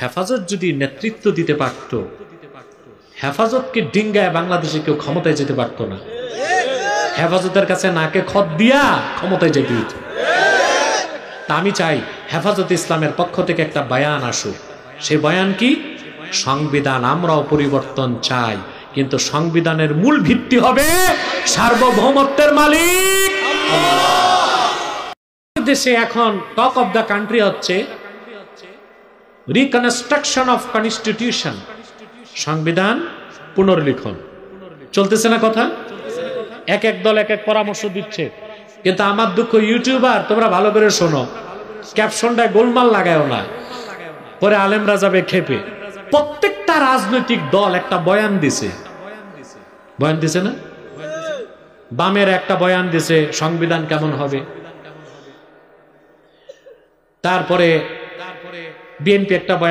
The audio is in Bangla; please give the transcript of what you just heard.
হেফাজত যদি নেতৃত্ব দিতে পারত, হেফাজতকে ডিঙ্গায় বাংলাদেশে কেউ ক্ষমতায় যেতে পারতো না। হেফাজতের কাছে নাকে খত দিয়া ক্ষমতায় যেতে হতো। তা আমি চাই হেফাজত ইসলামের পক্ষ থেকে একটা বয়ান আসুক। সে বয়ান কি? সংবিধান আমরাও পরিবর্তন চাই, কিন্তু সংবিধানের মূল ভিত্তি হবে সার্বভৌমত্বের মালিক আল্লাহ। দেশে এখন টক অফ দ্য কান্ট্রি হচ্ছে রিকনস্ট্রাকশন অফ কনস্টিটিউশন, সংবিধান পুনর্লিখন চলতেছে না কথা? এক এক দল এক এক পরামর্শ দিচ্ছে, কিন্তু আমার দুঃখ ইউটিউবার তোমরা ভালো করে শোনো, ক্যাপশনটা গোলমাল লাগায়ও না, পরে আলেমরা যাবে খেপে। প্রত্যেকটা রাজনৈতিক দল একটা বয়ান দিছে, বয়ান দিছে না? বামের একটা বয়ান দিছে সংবিধান কেমন হবে, তারপরে বিএনপি একটা বয়ান